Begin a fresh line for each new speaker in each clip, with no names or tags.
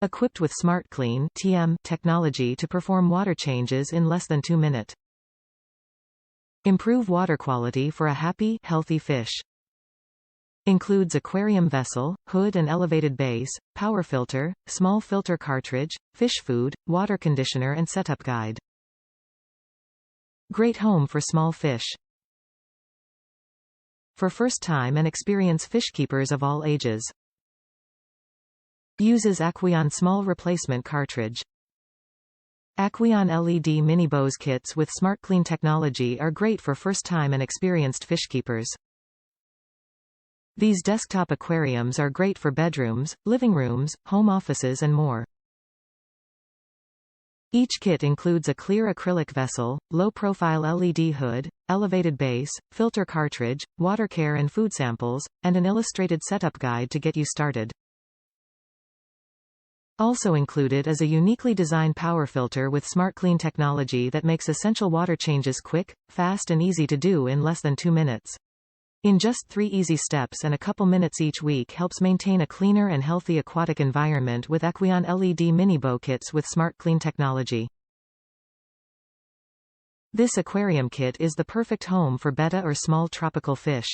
Equipped with SmartClean technology to perform water changes in less than 2 minutes. Improve water quality for a happy, healthy fish. Includes aquarium vessel, hood and elevated base, power filter, small filter cartridge, fish food, water conditioner and setup guide. Great home for small fish. For first-time and experienced fish keepers of all ages. Uses Aqueon Small Replacement Cartridge. Aqueon LED MiniBows Kits with SmartClean Technology are great for first-time and experienced fish keepers. These desktop aquariums are great for bedrooms, living rooms, home offices and more. Each kit includes a clear acrylic vessel, low-profile LED hood, elevated base, filter cartridge, water care and food samples, and an illustrated setup guide to get you started. Also included is a uniquely designed power filter with SmartClean technology that makes essential water changes quick, fast and easy to do in less than 2 minutes. In just 3 easy steps and a couple minutes each week helps maintain a cleaner and healthy aquatic environment with Aqueon LED MiniBow Kits with SmartClean technology. This aquarium kit is the perfect home for Betta or small tropical fish.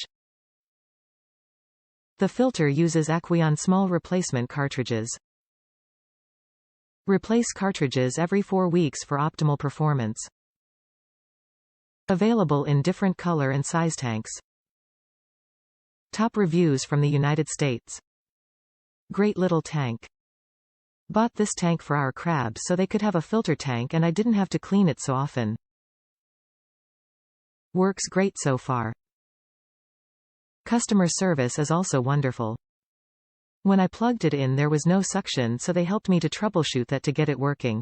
The filter uses Aqueon Small Replacement Cartridges. Replace cartridges every 4 weeks for optimal performance. Available in different color and size tanks. Top reviews from the United States. Great little tank. Bought this tank for our crabs so they could have a filter tank and I didn't have to clean it so often. Works great so far. Customer service is also wonderful. When I plugged it in there was no suction so they helped me to troubleshoot that to get it working.